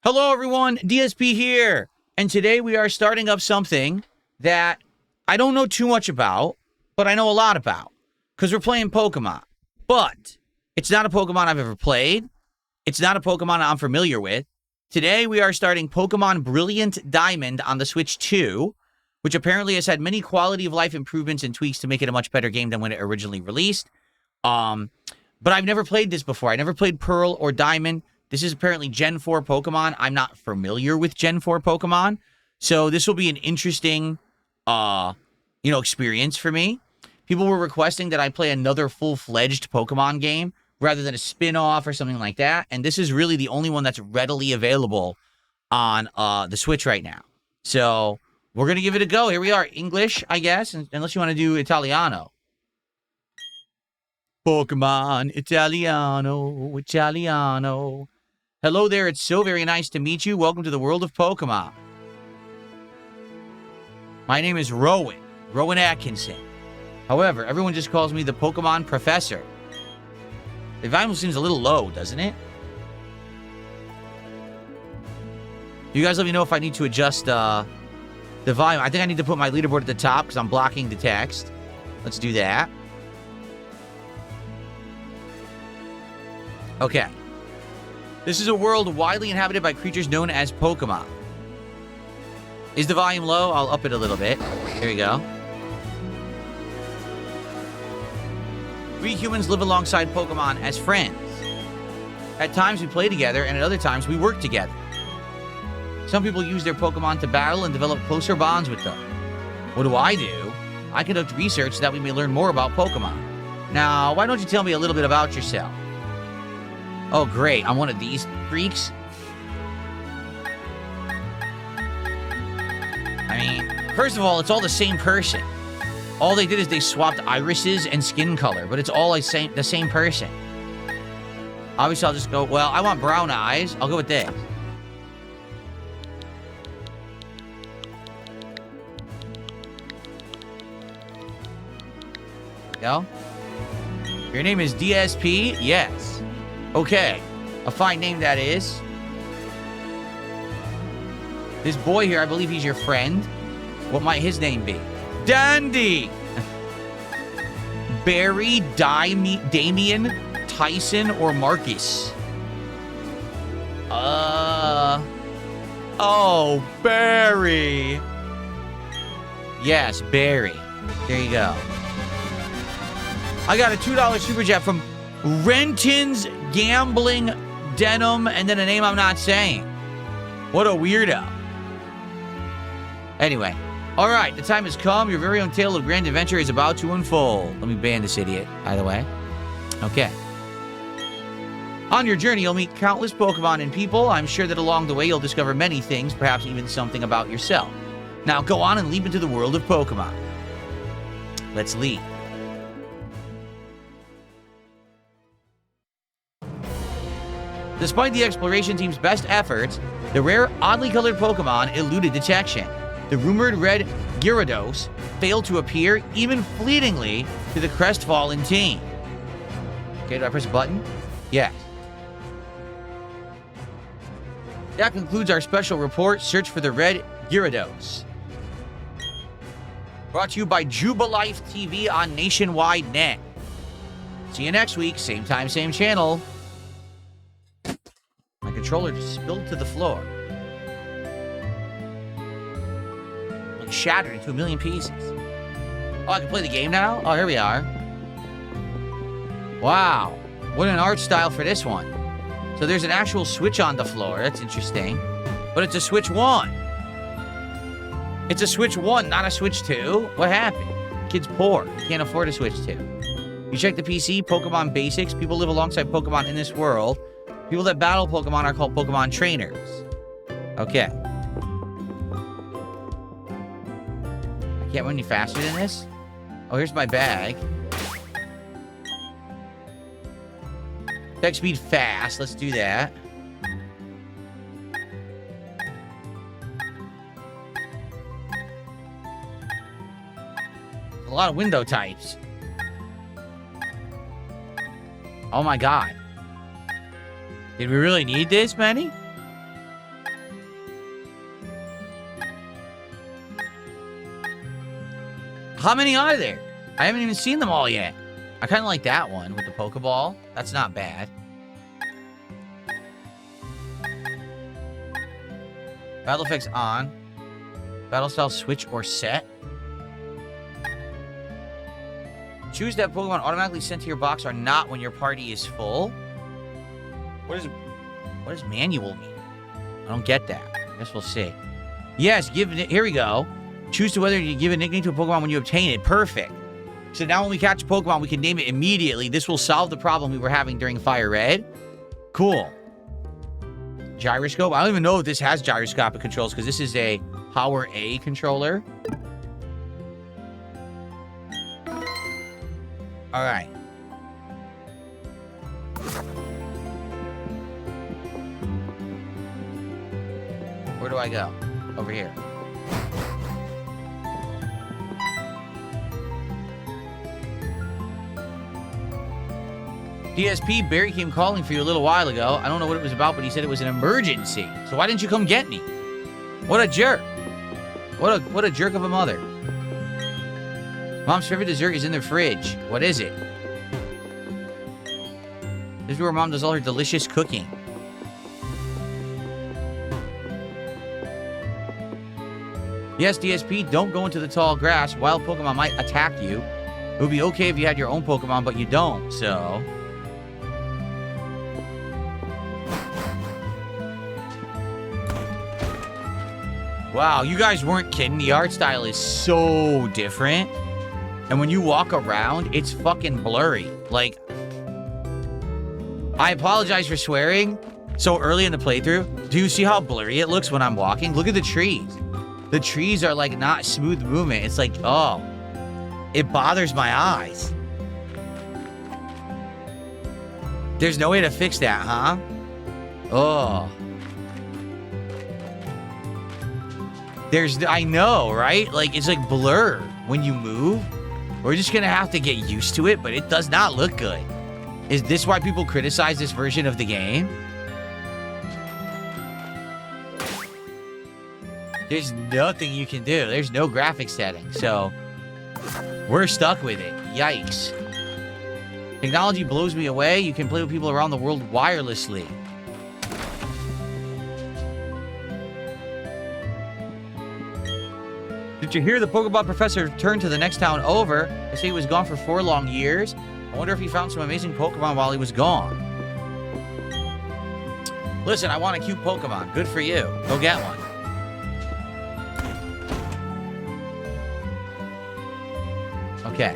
Hello everyone, DSP here, and today we are starting up something that I don't know too much about, but I know a lot about, because we're playing Pokemon. But it's not a Pokemon I've ever played, it's not a Pokemon I'm familiar with. Today we are starting Pokemon Brilliant Diamond on the Switch 2, which apparently has had many quality of life improvements and tweaks to make it a much better game than when it originally released. But I've never played this before. I never played Pearl or Diamond. This is apparently Gen 4 Pokemon. I'm not familiar with Gen 4 Pokemon. So this will be an interesting, experience for me. People were requesting that I play another full-fledged Pokemon game rather than a spin-off or something like that. And this is really the only one that's readily available on the Switch right now. So we're going to give it a go. Here we are. English, I guess, unless you want to do Italiano. Pokemon Italiano. Hello there, it's so very nice to meet you. Welcome to the world of Pokemon. My name is Rowan Atkinson. However, everyone just calls me the Pokemon Professor. The volume seems a little low, doesn't it? You guys let me know if I need to adjust the volume. I think I need to put my leaderboard at the top because I'm blocking the text. Let's do that. Okay. This is a world widely inhabited by creatures known as Pokemon. Is the volume low? I'll up it a little bit. Here we go. We humans live alongside Pokemon as friends. At times we play together, and at other times we work together. Some people use their Pokemon to battle and develop closer bonds with them. What do? I conduct research so that we may learn more about Pokemon. Now, why don't you tell me a little bit about yourself? Oh, great. I'm one of these freaks. I mean, first of all, it's all the same person. All they did is they swapped irises and skin color, but it's all the same person. Obviously, I'll just go, well, I want brown eyes. I'll go with this. There we go. Your name is DSP? Yes. Okay, a fine name that is. This boy here, I believe he's your friend. What might his name be? Dandy! Barry, Damien, Tyson, or Marcus? Oh, Barry! Yes, Barry. There you go. I got a $2 super chat from Renton's Gambling Denim, and then a name I'm not saying. What a weirdo. Anyway, all right, the time has come. Your very own tale of grand adventure is about to unfold. Let me ban this idiot, by the way. Okay. On your journey, you'll meet countless Pokemon and people. I'm sure that along the way, you'll discover many things, perhaps even something about yourself. Now, go on and leap into the world of Pokemon. Let's leap. Despite the exploration team's best efforts, the rare, oddly colored Pokemon eluded detection. The rumored red Gyarados failed to appear, even fleetingly, to the crestfallen team. Okay, do I press a button? Yes. That concludes our special report, Search for the Red Gyarados. Brought to you by Jubilife TV on Nationwide Net. See you next week, same time, same channel. My controller just spilled to the floor. Like shattered into a million pieces. Oh, I can play the game now? Oh, here we are. Wow. What an art style for this one. So there's an actual Switch on the floor. That's interesting. But it's a Switch 1. It's a Switch 1, not a Switch 2. What happened? Kid's poor. He can't afford a Switch 2. You check the PC, Pokemon Basics. People live alongside Pokemon in this world. People that battle Pokemon are called Pokemon trainers. Okay. I can't run any faster than this. Oh, here's my bag. Attack speed fast. Let's do that. A lot of window types. Oh my god. Did we really need this many? How many are there? I haven't even seen them all yet. I kind of like that one with the Pokeball. That's not bad. Battle effects on. Battle style switch or set. Choose that Pokemon automatically sent to your box or not when your party is full. What does manual mean? I don't get that. I guess we'll see. Yes, here we go. Choose to whether you give a nickname to a Pokemon when you obtain it. Perfect. So now when we catch a Pokemon, we can name it immediately. This will solve the problem we were having during Fire Red. Cool. Gyroscope. I don't even know if this has gyroscopic controls because this is a Power A controller. All right. Where do I go? Over here. DSP, Barry came calling for you a little while ago. I don't know what it was about, but he said it was an emergency. So why didn't you come get me? What a jerk. What a jerk of a mother. Mom's favorite dessert is in the fridge. What is it? This is where Mom does all her delicious cooking. Yes, DSP, don't go into the tall grass. Wild Pokemon might attack you. It would be okay if you had your own Pokemon, but you don't, so... Wow, you guys weren't kidding. The art style is so different. And when you walk around, it's fucking blurry. Like, I apologize for swearing so early in the playthrough. Do you see how blurry it looks when I'm walking? Look at the trees. The trees are like not smooth movement. It's like, oh, it bothers my eyes. There's no way to fix that, huh? Oh. I know, right? Like, it's like blur when you move. We're just gonna have to get used to it, but it does not look good. Is this why people criticize this version of the game? There's nothing you can do. There's no graphics setting, so we're stuck with it. Yikes. Technology blows me away. You can play with people around the world wirelessly. Did you hear the Pokeball professor returned to the next town over? They say he was gone for 4 long years. I wonder if he found some amazing Pokemon while he was gone. Listen, I want a cute Pokemon. Good for you. Go get one. Okay.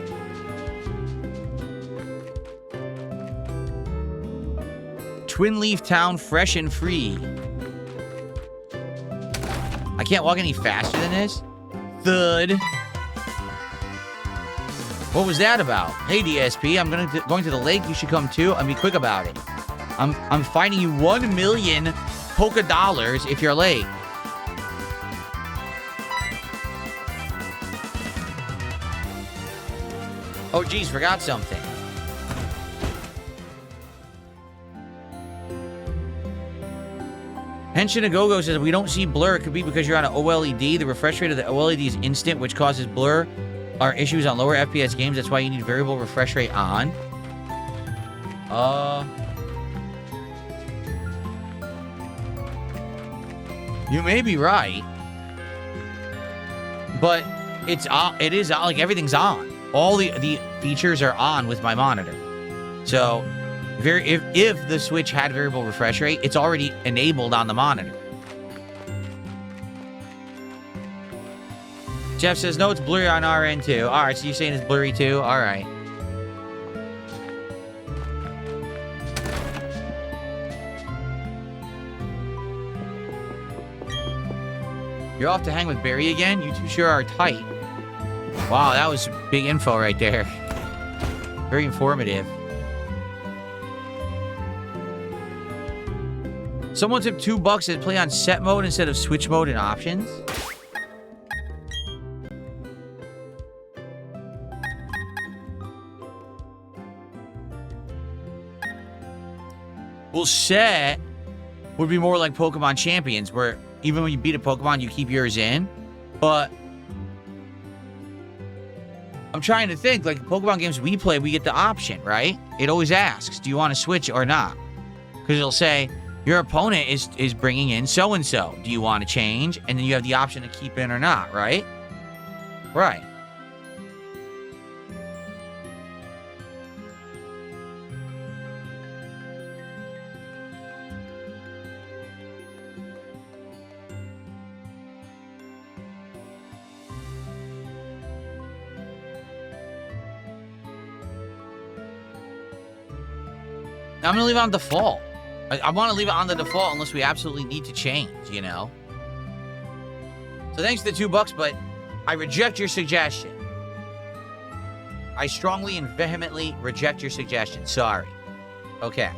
Twin Leaf Town, fresh and free. I can't walk any faster than this? Thud. What was that about? Hey, DSP, I'm going to the lake. You should come too, and be quick about it. I'm fining you 1 million Poké Dollars if you're late. Oh, geez, forgot something. Henshin Agogo says, we don't see blur. It could be because you're on an OLED. The refresh rate of the OLED is instant, which causes blur. Are issues on lower FPS games. That's why you need variable refresh rate on. You may be right. But it is like everything's on. All the features are on with my monitor. So if the Switch had variable refresh rate, it's already enabled on the monitor. Jeff says, no, it's blurry on our end too. All right, so you're saying it's blurry too? All right. You're off to hang with Barry again? You two sure are tight. Wow, that was big info right there. Very informative. Someone tipped $2 to play on set mode instead of switch mode and options. Well, set would be more like Pokemon Champions, where even when you beat a Pokemon, you keep yours in. But I'm trying to think, like, Pokemon games we play, we get the option, right? It always asks, do you want to switch or not? Because it'll say, your opponent is bringing in so-and-so. Do you want to change? And then you have the option to keep in or not, right? Right. I'm gonna leave it on default. I want to leave it on the default unless we absolutely need to change, you know? So thanks for the $2, but I reject your suggestion. I strongly and vehemently reject your suggestion. Sorry. Okay.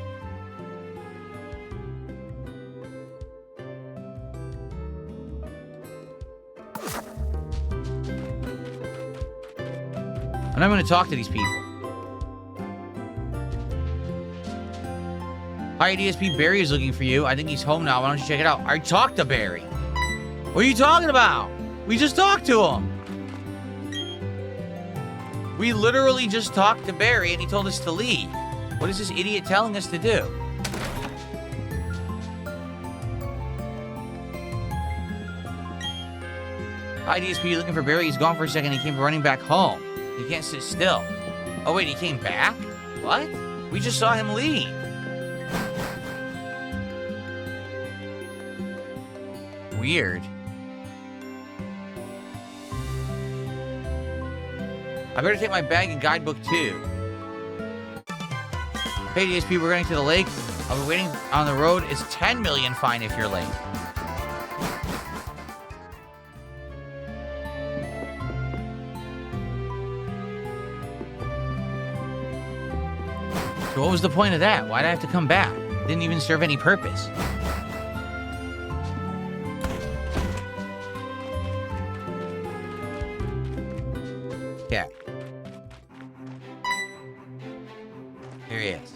And I'm going to talk to these people. Hi, DSP. Barry is looking for you. I think he's home now. Why don't you check it out? I talked to Barry. What are you talking about? We just talked to him. We literally just talked to Barry, and he told us to leave. What is this idiot telling us to do? Hi, DSP. Looking for Barry. He's gone for a second. He came running back home. He can't sit still. Oh, wait. He came back? What? We just saw him leave. Weird. I better take my bag and guidebook too. Hey DSP, we're going to the lake. I'll be waiting on the road. It's 10 million fine if you're late. So what was the point of that? Why'd I have to come back? It didn't even serve any purpose. Yeah. Here he is.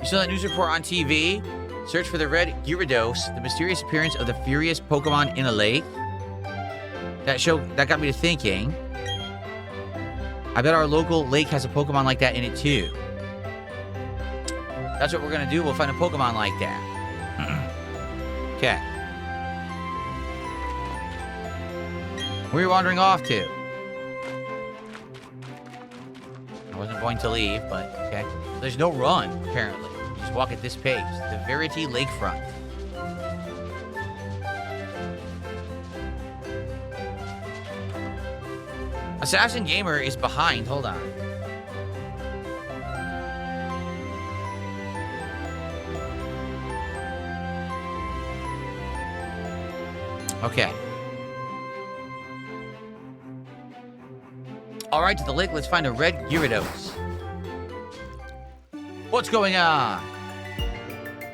You saw that news report on TV? Search for the red Gyarados, the mysterious appearance of the furious Pokemon in a lake. That got me to thinking. I bet our local lake has a Pokemon like that in it too. That's what we're gonna do. We'll find a Pokemon like that. Okay. Where are you wandering off to? I wasn't going to leave, but okay. There's no run, apparently. Just walk at this pace. The Verity Lakefront. Assassin Gamer is behind. Hold on. Okay. All right, to the lake. Let's find a red Gyarados. What's going on?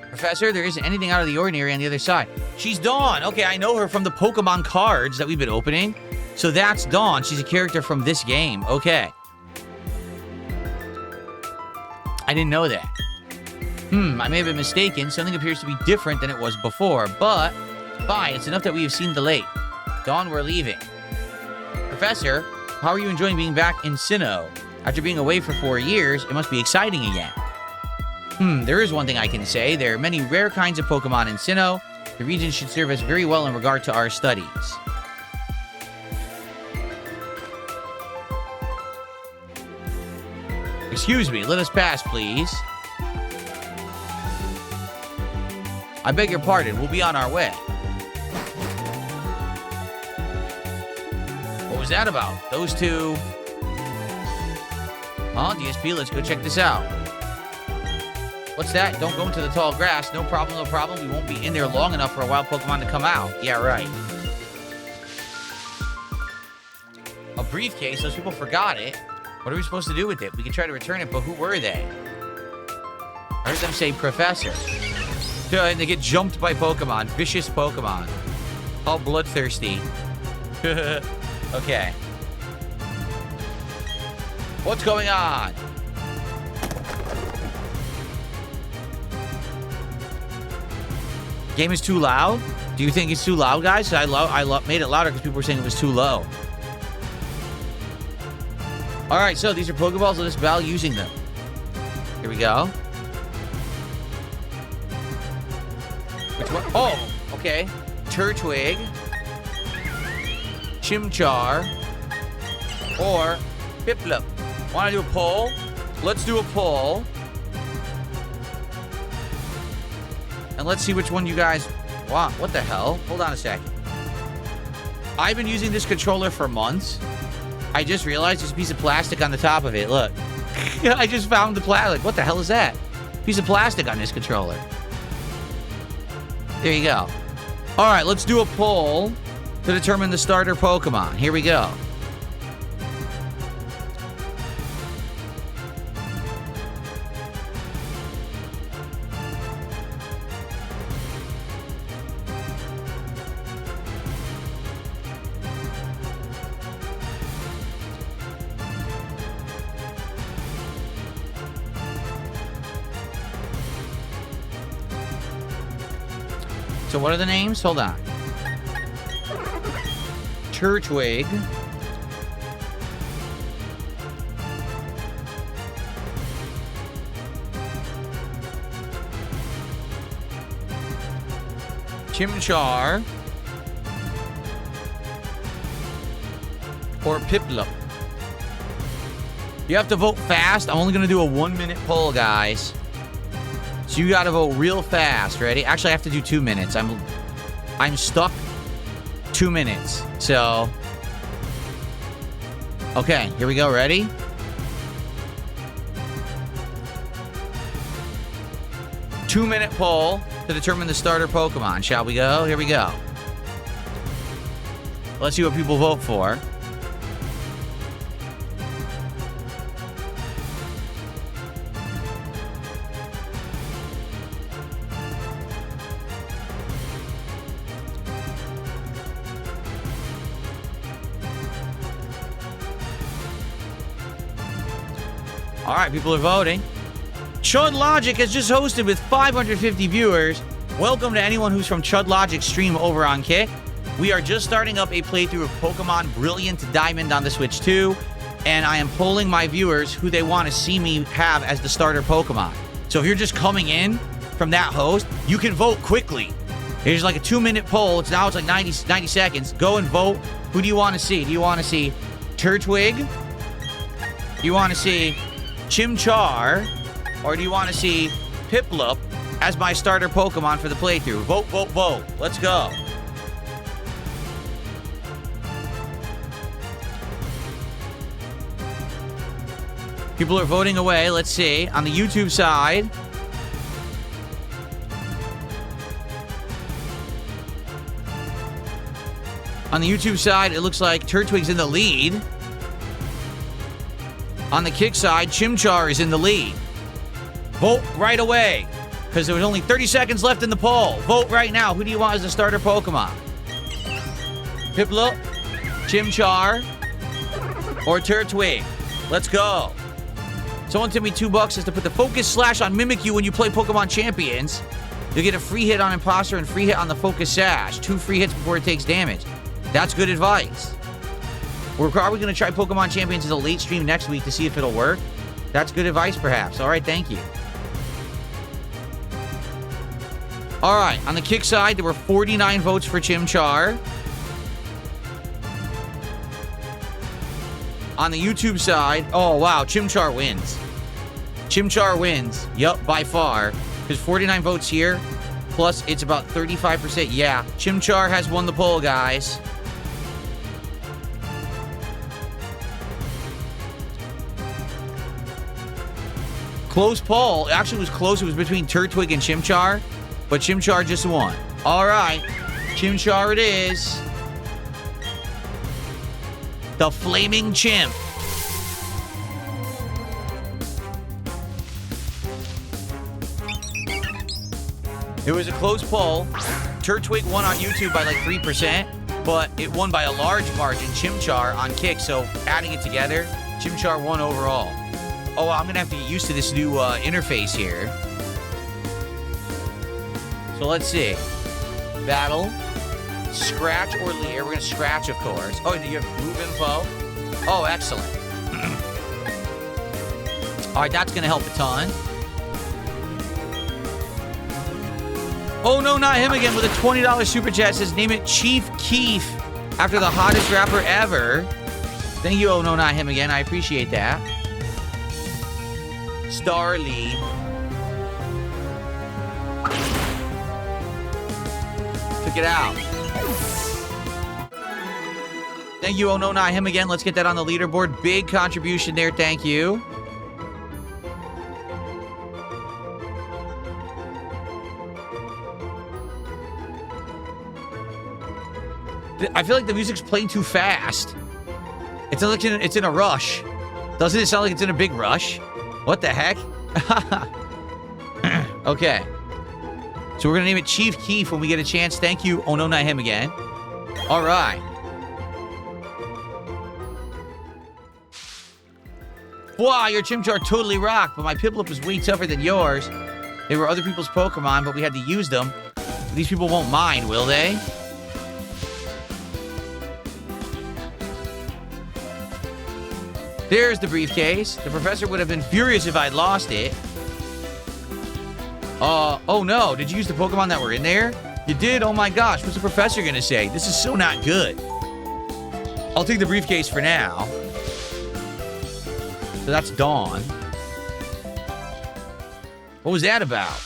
Professor, there isn't anything out of the ordinary on the other side. She's Dawn. Okay, I know her from the Pokemon cards that we've been opening. So that's Dawn. She's a character from this game. Okay. I didn't know that. I may have been mistaken. Something appears to be different than it was before, but fine. It's enough that we have seen the lake. Dawn, we're leaving. Professor, how are you enjoying being back in Sinnoh? After being away for 4 years, it must be exciting again. There is one thing I can say. There are many rare kinds of Pokemon in Sinnoh. The region should serve us very well in regard to our studies. Excuse me, let us pass, please. I beg your pardon, we'll be on our way. What was that about? Those two... Huh? DSP, let's go check this out. What's that? Don't go into the tall grass. No problem, no problem. We won't be in there long enough for a wild Pokemon to come out. Yeah, right. A briefcase? Those people forgot it. What are we supposed to do with it? We can try to return it, but who were they? I heard them say Professor. And they get jumped by Pokemon. Vicious Pokemon. All bloodthirsty. Okay. What's going on? Game is too loud? Do you think it's too loud, guys? I made it louder because people were saying it was too low. All right, so these are Pokeballs. Let us battle using them. Here we go. Which one? Oh, okay. Turtwig, Chimchar, or Piplup. Want to do a poll? Let's do a poll. And let's see which one you guys want. What the hell? Hold on a second. I've been using this controller for months. I just realized there's a piece of plastic on the top of it. Look. I just found the plastic. What the hell is that? Piece of plastic on this controller. There you go. All right, let's do a poll to determine the starter Pokemon. Here we go. So what are the names? Hold on. Turtwig. Chimchar. Or Piplup. You have to vote fast. I'm only going to do a 1-minute poll, guys. So you gotta vote real fast. Ready? Actually, I have to do 2 minutes. I'm stuck 2 minutes. So, okay, here we go. Ready? Two-minute poll to determine the starter Pokemon. Shall we go? Here we go. Let's see what people vote for. All right, people are voting. Chud Logic has just hosted with 550 viewers. Welcome to anyone who's from Chud Logic's stream over on Kick. We are just starting up a playthrough of Pokemon Brilliant Diamond on the Switch 2, and I am polling my viewers who they want to see me have as the starter Pokemon. So if you're just coming in from that host, you can vote quickly. Here's like a 2-minute poll. It's like 90 seconds. Go and vote. Who do you want to see? Do you want to see Turtwig? Do you want to see Chimchar, or do you want to see Piplup as my starter Pokemon for the playthrough? Vote, vote, vote. Let's go. People are voting away. Let's see. On the YouTube side, it looks like Turtwig's in the lead. On the Kick side, Chimchar is in the lead. Vote right away, because there was only 30 seconds left in the poll. Vote right now. Who do you want as the starter Pokemon? Piplup, Chimchar, or Turtwig? Let's go. Someone tipped me $2 is to put the Focus Slash on Mimikyu when you play Pokemon Champions. You'll get a free hit on Imposter and free hit on the Focus Sash. 2 free hits before it takes damage. That's good advice. We're probably going to try Pokemon Champions as a late stream next week to see if it'll work. That's good advice, perhaps. All right, thank you. All right, on the Kick side, there were 49 votes for Chimchar. On the YouTube side, oh, wow, Chimchar wins. Chimchar wins. Yup, by far. There's 49 votes here, plus it's about 35%. Yeah, Chimchar has won the poll, guys. Close poll. It actually was close. It was between Turtwig and Chimchar, but Chimchar just won. All right, Chimchar it is. The Flaming Chimp. It was a close poll. Turtwig won on YouTube by like 3%, but it won by a large margin, Chimchar, on Kick. So adding it together, Chimchar won overall. Oh, I'm going to have to get used to this new interface here. So let's see. Battle. Scratch or lead. We're going to scratch, of course. Oh, do you have move info? Oh, excellent. All right, that's going to help a ton. Oh, no, not him again with a $20 super chat. Says, name it Chief Keef after the hottest rapper ever. Thank you, oh, no, not him again. I appreciate that. Starly. Took it out. Thank you, oh, no, not him again. Let's get that on the leaderboard. Big contribution there. Thank you. I feel like the music's playing too fast. It sounds like it's in a rush. Doesn't it sound like it's in a big rush? What the heck? Okay. So we're going to name it Chief Keef when we get a chance. Thank you. Oh, no, not him again. All right. Wow, your Chimchar totally rocked, but my Piplup is way tougher than yours. They were other people's Pokemon, but we had to use them. These people won't mind, will they? There's the briefcase. The professor would have been furious if I'd lost it. Oh no, did you use the Pokemon that were in there? You did? Oh my gosh, what's the professor gonna say? This is so not good. I'll take the briefcase for now. So that's Dawn. What was that about?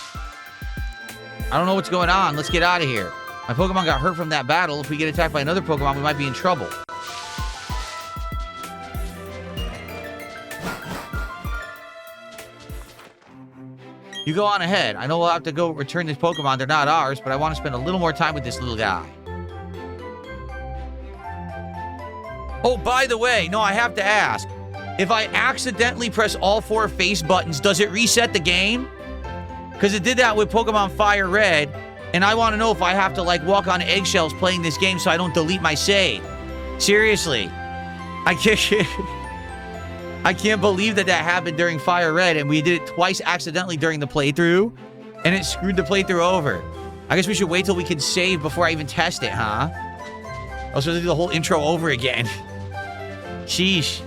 I don't know what's going on. Let's get out of here. My Pokemon got hurt from that battle. If we get attacked by another Pokemon, we might be in trouble. You go on ahead. I know we'll have to go return this Pokemon. They're not ours, but I want to spend a little more time with this little guy. Oh, by the way, no, I have to ask. If I accidentally press all 4 face buttons, does it reset the game? Because it did that with Pokemon Fire Red, and I want to know if I have to, like, walk on eggshells playing this game so I don't delete my save. Seriously. I can't believe that happened during Fire Red, and we did it twice accidentally during the playthrough, and it screwed the playthrough over. I guess we should wait till we can save before I even test it, huh? I was supposed to do the whole intro over again. Sheesh.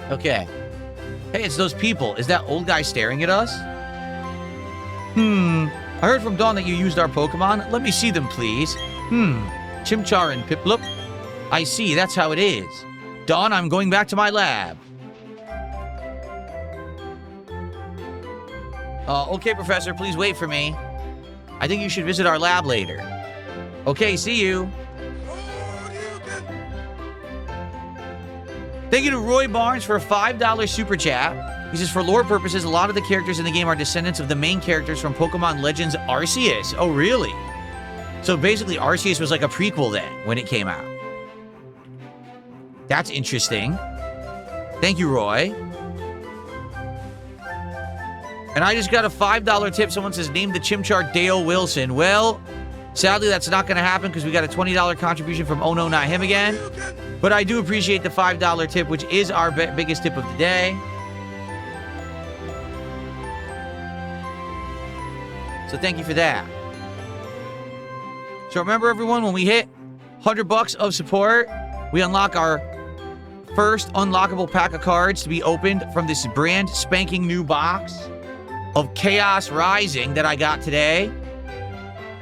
Okay. Hey, it's those people. Is that old guy staring at us? I heard from Dawn that you used our Pokemon. Let me see them, please. Chimchar and Piplup. I see, that's how it is. Dawn, I'm going back to my lab. Okay, Professor, please wait for me. I think you should visit our lab later. Okay, see you. Thank you to Roy Barnes for a $5 super chat. He says, for lore purposes, a lot of the characters in the game are descendants of the main characters from Pokemon Legends Arceus. Oh, really? So basically, Arceus was like a prequel then, when it came out. That's interesting. Thank you, Roy. And I just got a $5 tip. Someone says, name the Chimchar Dale Wilson. Well, sadly, that's not going to happen because we got a $20 contribution from Oh No, Not Him again. But I do appreciate the $5 tip, which is our biggest tip of the day. So thank you for that. So remember, everyone, when we hit $100 of support, we unlock our first unlockable pack of cards to be opened from this brand spanking new box of Chaos Rising that I got today.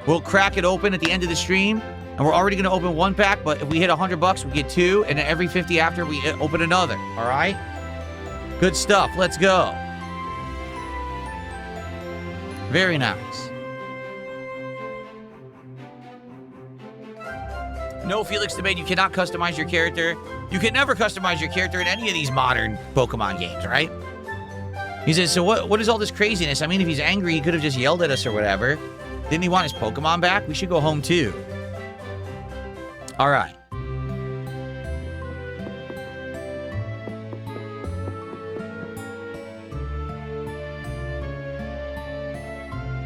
We'll crack it open at the end of the stream, and we're already going to open 1 pack, but if we hit $100, we get 2, and then every 50 after, we open another. All right? Good stuff. Let's go. Very nice. No, Felix the Maid, you cannot customize your character. You can never customize your character in any of these modern Pokemon games, right? He says, so what is all this craziness? I mean, if he's angry, he could have just yelled at us or whatever. Didn't he want his Pokemon back? We should go home, too. All right.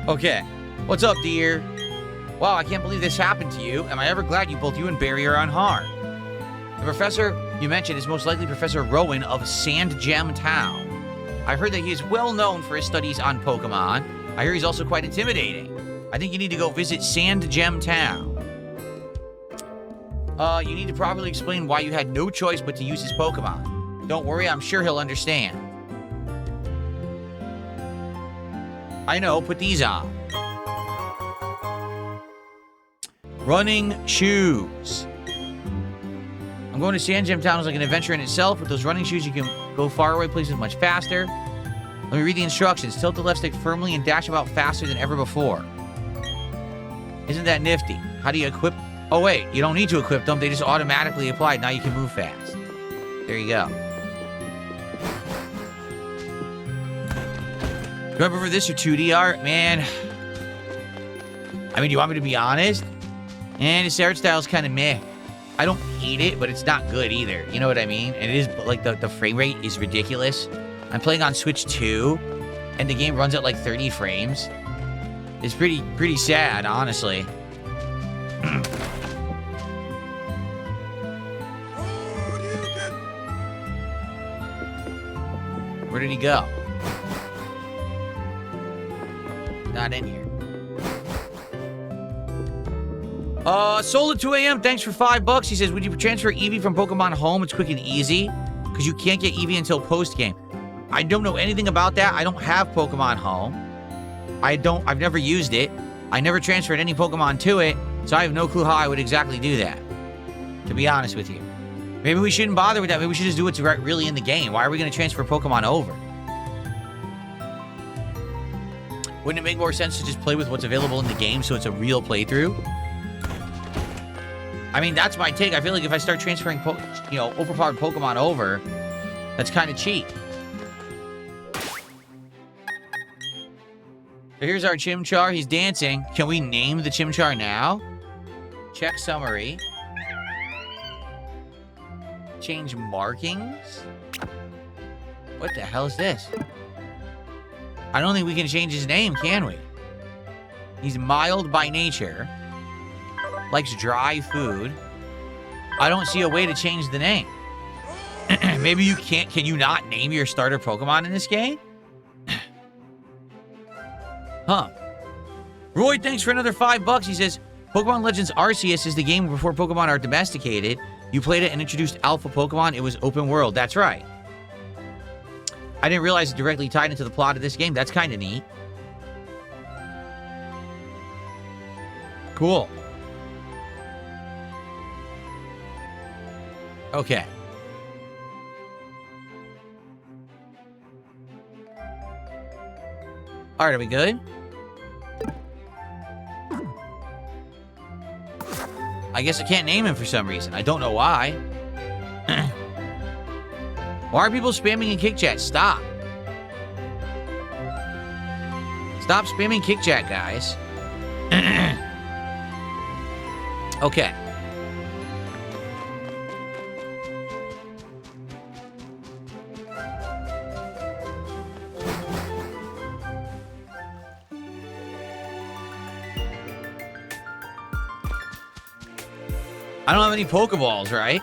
Okay. What's up, dear? Wow, I can't believe this happened to you. Am I ever glad both you and Barry are unharmed? The professor you mentioned is most likely Professor Rowan of Sand Gem Town. I heard that he is well known for his studies on Pokemon. I hear he's also quite intimidating. I think you need to go visit Sand Gem Town. You need to properly explain why you had no choice but to use his Pokemon. Don't worry, I'm sure he'll understand. I know, put these on. Running shoes. I'm going to Sand Gem Town is like an adventure in itself. With those running shoes, you can go far away places much faster. Let me read the instructions. Tilt the left stick firmly and dash about faster than ever before. Isn't that nifty? How do you equip? Oh, wait. You don't need to equip them. They just automatically apply. Now you can move fast. There you go. Do I prefer this or 2D art? Man. I mean, do you want me to be honest? And this art style's kind of meh. I don't hate it, but it's not good either. You know what I mean? And it is, like, the frame rate is ridiculous. I'm playing on Switch 2, and the game runs at, like, 30 frames. It's pretty sad, honestly. Where did he go? Not in here. Soul at 2 a.m. Thanks for $5. He says, would you transfer Eevee from Pokemon Home? It's quick and easy. Because you can't get Eevee until post-game. I don't know anything about that. I don't have Pokemon Home. I've never used it. I never transferred any Pokemon to it. So I have no clue how I would exactly do that. To be honest with you. Maybe we shouldn't bother with that. Maybe we should just do what's really in the game. Why are we going to transfer Pokemon over? Wouldn't it make more sense to just play with what's available in the game so it's a real playthrough? I mean, that's my take. I feel like if I start transferring, overpowered Pokemon over, that's kind of cheap. So here's our Chimchar. He's dancing. Can we name the Chimchar now? Check summary. Change markings? What the hell is this? I don't think we can change his name, can we? He's mild by nature. Likes dry food. I don't see a way to change the name. Maybe you can't. Can you not name your starter Pokemon in this game? Huh. Roy, thanks for another $5. He says, Pokemon Legends Arceus is the game before Pokemon are domesticated. You played it and introduced Alpha Pokemon. It was open world. That's right. I didn't realize it directly tied into the plot of this game. That's kind of neat. Cool. Okay. All right, are we good? I guess I can't name him for some reason. I don't know why. Why are people spamming in Kick Chat? Stop. Stop spamming Kick Chat, guys. Okay. I don't have any Pokeballs, right?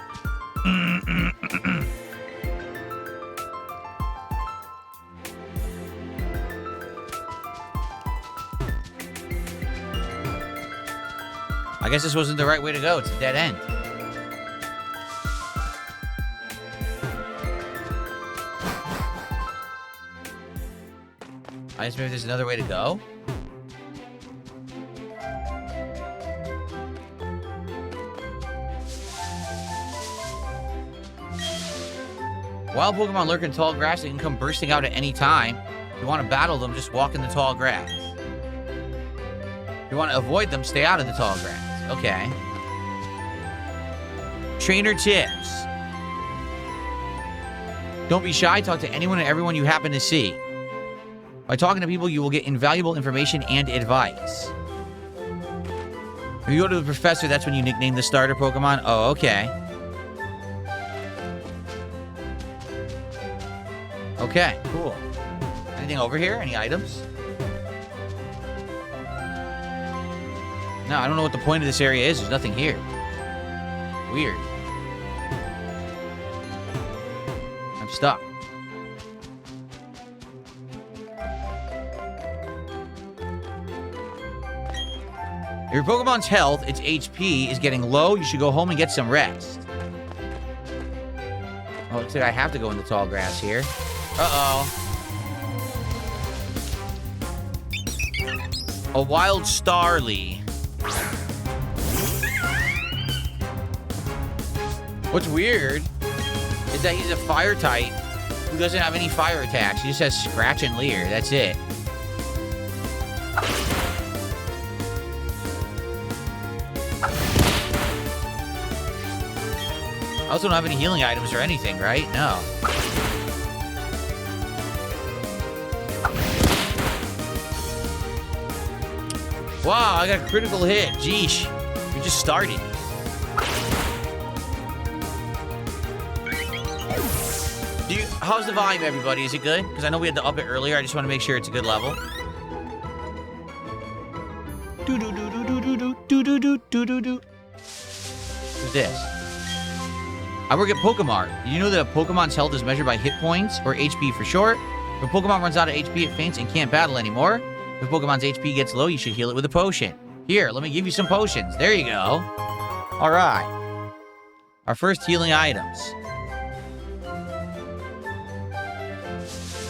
I guess this wasn't the right way to go. It's a dead end. I guess maybe there's another way to go. Wild Pokemon lurk in tall grass. They can come bursting out at any time. If you want to battle them, just walk in the tall grass. If you want to avoid them, stay out of the tall grass. Okay. Trainer tips. Don't be shy. Talk to anyone and everyone you happen to see. By talking to people, you will get invaluable information and advice. If you go to the professor, that's when you nickname the starter Pokemon. Oh, okay. Okay, cool. Anything over here? Any items? No, I don't know what the point of this area is. There's nothing here. Weird. I'm stuck. If your Pokemon's health, its HP, is getting low, you should go home and get some rest. Oh, looks like I have to go in the tall grass here. Uh-oh. A wild starly. What's weird is that he's a fire type who doesn't have any fire attacks. He just has scratch and leer. That's it. I also don't have any healing items or anything, right? No. Wow, I got a critical hit. Jeesh. We just started. How's the volume, everybody? Is it good? Because I know we had to up it earlier. I just want to make sure it's a good level. Who's this? I work at Pokemart. Did you know that a Pokemon's health is measured by hit points, or HP for short? If a Pokemon runs out of HP, it faints and can't battle anymore. If Pokemon's HP gets low, you should heal it with a potion. Here, let me give you some potions. There you go. All right. Our first healing items.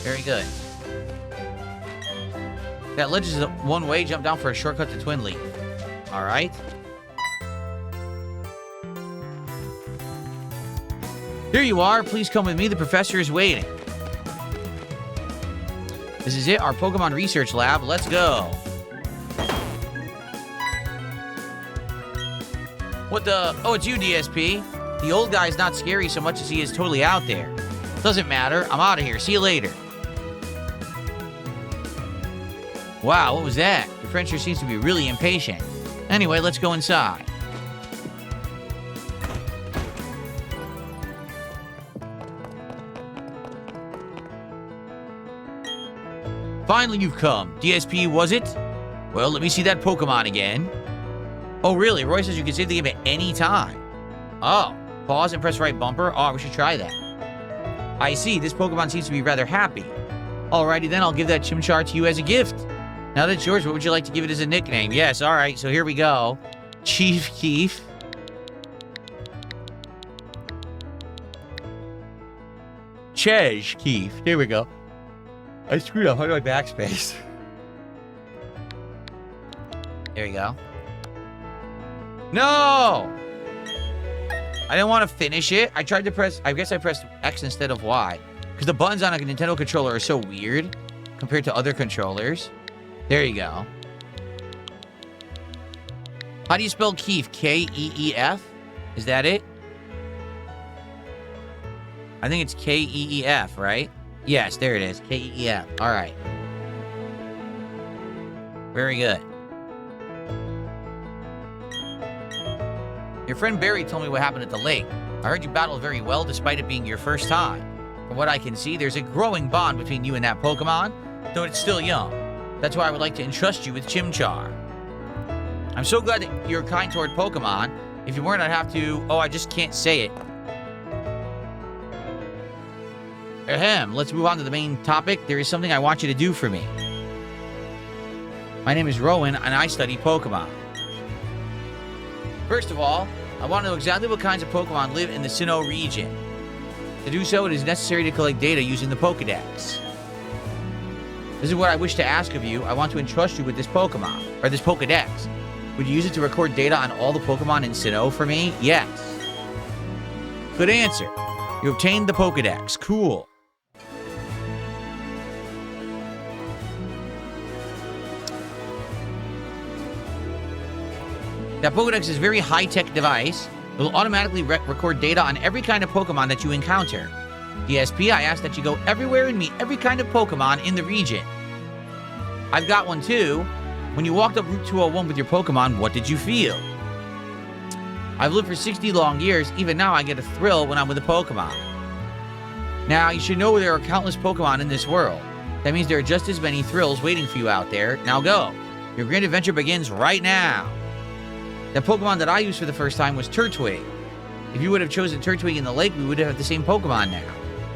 Very good. That ledge is a one-way. Jump down for a shortcut to Twin Leaf. All right. Here you are. Please come with me. The professor is waiting. This is it, our Pokemon research lab. Let's go. What the? Oh, it's you, DSP. The old guy's not scary so much as he is totally out there. Doesn't matter. I'm out of here. See you later. Wow, what was that? Your friend sure seems to be really impatient. Anyway, let's go inside. Finally, you've come. DSP, was it? Well, let me see that Pokemon again. Oh, really? Roy says you can save the game at any time. Oh, pause and press right bumper? Oh, we should try that. I see. This Pokemon seems to be rather happy. Alrighty then, I'll give that Chimchar to you as a gift. Now that it's yours, what would you like to give it as a nickname? Yes, alright, so here we go. Chief Keef. Chej Keef. There we go. I screwed up. How do I backspace? There you go. No! I didn't want to finish it. I tried to press... I guess I pressed X instead of Y. Because the buttons on a Nintendo controller are so weird compared to other controllers. There you go. How do you spell Keef? K-E-E-F? Is that it? I think it's K-E-E-F, right? Yes, there it is. K-E-E-F. All right. Very good. Your friend Barry told me what happened at the lake. I heard you battled very well despite it being your first time. From what I can see, there's a growing bond between you and that Pokemon, though it's still young. That's why I would like to entrust you with Chimchar. I'm so glad that you're kind toward Pokemon. If you weren't, I'd have to... Oh, I just can't say it. Ahem, let's move on to the main topic. There is something I want you to do for me. My name is Rowan, and I study Pokemon. First of all, I want to know exactly what kinds of Pokemon live in the Sinnoh region. To do so, it is necessary to collect data using the Pokedex. This is what I wish to ask of you. I want to entrust you with this Pokemon, or this Pokedex. Would you use it to record data on all the Pokemon in Sinnoh for me? Yes. Good answer. You obtained the Pokedex. Cool. That Pokedex is a very high-tech device. It will automatically record data on every kind of Pokemon that you encounter. DSP, I ask that you go everywhere and meet every kind of Pokemon in the region. I've got one too. When you walked up Route 201 with your Pokemon, what did you feel? I've lived for 60 long years. Even now, I get a thrill when I'm with a Pokemon. Now, you should know there are countless Pokemon in this world. That means there are just as many thrills waiting for you out there. Now go. Your grand adventure begins right now. The Pokemon that I used for the first time was Turtwig. If you would have chosen Turtwig in the lake, we would have the same Pokemon now.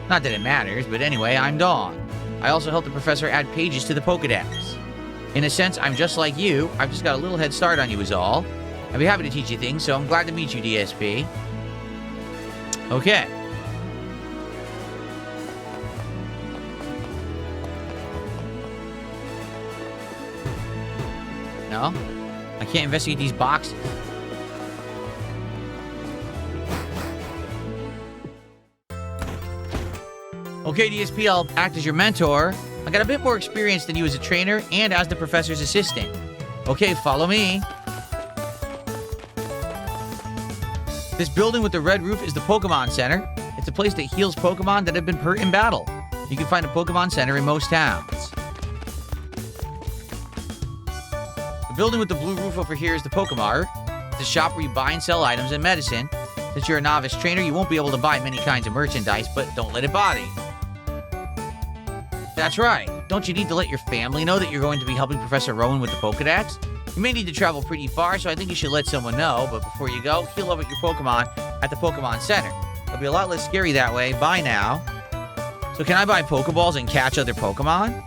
Not that it matters, but anyway, I'm Dawn. I also helped the professor add pages to the Pokedex. In a sense, I'm just like you. I've just got a little head start on you is all. I'd be happy to teach you things, so I'm glad to meet you, DSP. Okay. No? I can't investigate these boxes. Okay, DSP, I'll act as your mentor. I got a bit more experience than you as a trainer and as the professor's assistant. Okay, follow me. This building with the red roof is the Pokemon Center. It's a place that heals Pokemon that have been hurt in battle. You can find a Pokemon Center in most towns. The building with the blue roof over here is the Pokemart. It's a shop where you buy and sell items and medicine. Since you're a novice trainer, you won't be able to buy many kinds of merchandise, but don't let it bother you. That's right. Don't you need to let your family know that you're going to be helping Professor Rowan with the Pokedex? You may need to travel pretty far, so I think you should let someone know. But before you go, heal up at your Pokemon at the Pokemon Center. It'll be a lot less scary that way. Bye now. So can I buy Pokeballs and catch other Pokemon?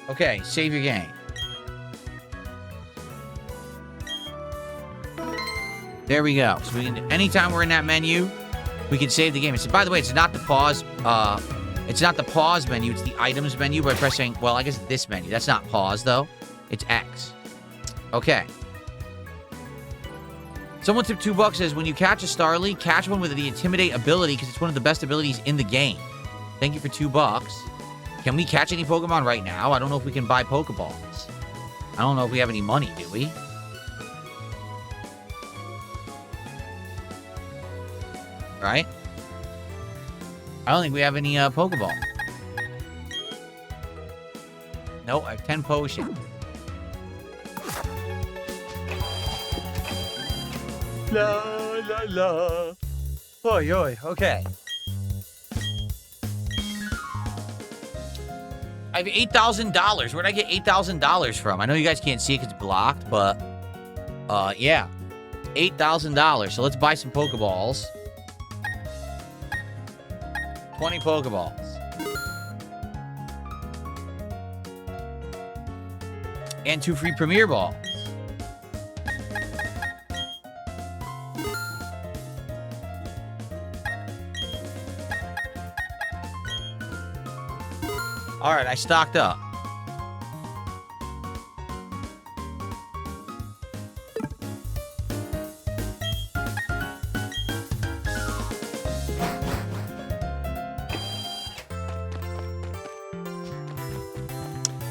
Okay, save your game. There we go. So we can, anytime we're in that menu, we can save the game. It's, by the way, it's not the pause. It's not the pause menu. It's the items menu by pressing. Well, I guess this menu. That's not pause though. It's X. Okay. Someone tipped $2 says when you catch a Starly, catch one with the Intimidate ability because it's one of the best abilities in the game. Thank you for $2. Can we catch any Pokemon right now? I don't know if we can buy Pokeballs. I don't know if we have any money, do we? Right? I don't think we have any Pokeball. Nope, I have 10 potions. La la la. Oi, oi, okay. I have $8,000. Where'd I get $8,000 from? I know you guys can't see it because it's blocked, but yeah. $8,000. So let's buy some Pokeballs. 20 Pokeballs. And 2 free Premier Balls. Alright, I stocked up.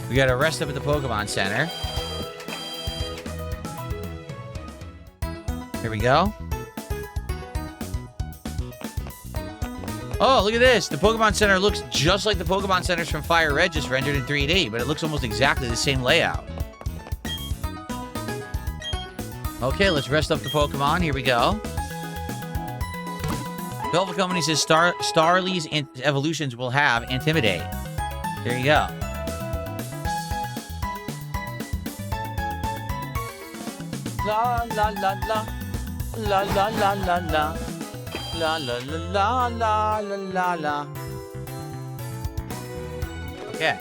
We gotta rest up at the Pokemon Center. Here we go. Oh, look at this. The Pokemon Center looks just like the Pokemon Centers from Fire Red, just rendered in 3D, but it looks almost exactly the same layout. Okay, let's rest up the Pokemon. Here we go. Velvet Company says Starly's evolutions will have Intimidate. There you go. La la la la. La la la la la. La la la la la la la. Okay.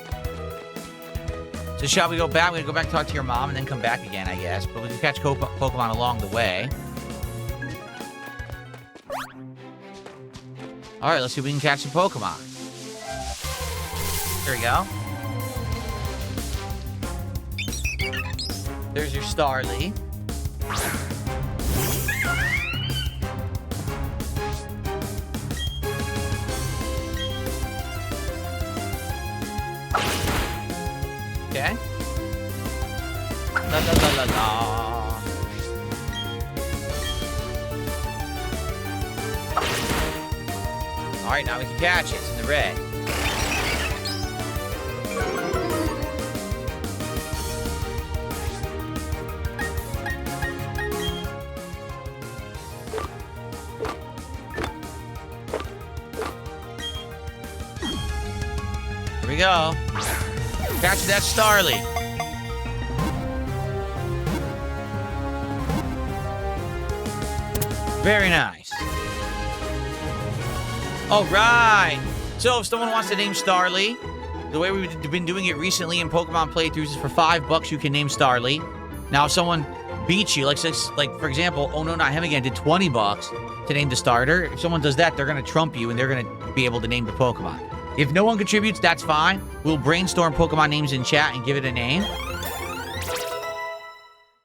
So shall we go back? We're gonna go back and talk to your mom and then come back again, I guess. But we can catch Pokemon along the way. Alright, let's see if we can catch some Pokemon. Here we go. There's your Starly. Okay. La la la la la. Alright, now we can catch it. It's in the red. Here we go. Catch that Starly. Very nice. All right. So if someone wants to name Starly, the way we've been doing it recently in Pokemon playthroughs is for $5 you can name Starly. Now if someone beats you, like for example, Oh No Not Him Again did $20 to name the starter. If someone does that, they're gonna trump you and they're gonna be able to name the Pokemon. If no one contributes, that's fine. We'll brainstorm Pokemon names in chat and give it a name.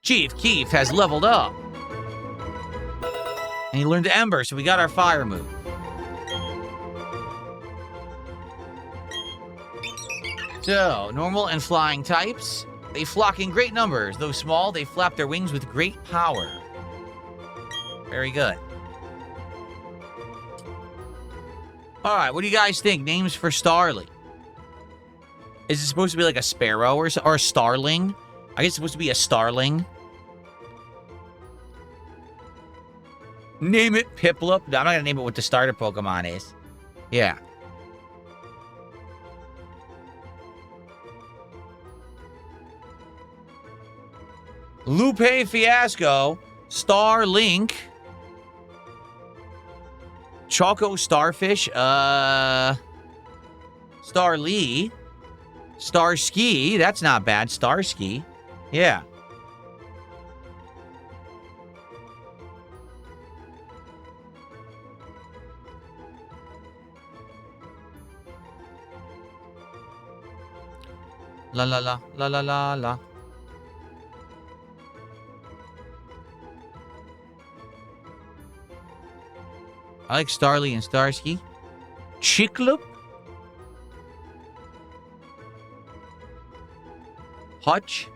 Chief Keef has leveled up. And he learned Ember, so we got our fire move. So, normal and flying types. They flock in great numbers. Though small, they flap their wings with great power. Very good. Alright, what do you guys think? Names for Starly. Is it supposed to be like a sparrow or a starling? I guess it's supposed to be a starling. Name it Piplup. No, I'm not going to name it what the starter Pokemon is. Yeah. Lupe Fiasco. Starlink. Choco Starfish. Starly. Starski. That's not bad. Starski. Yeah. La la la la la la la. I like Starly and Starsky. Chicloop. Hutch.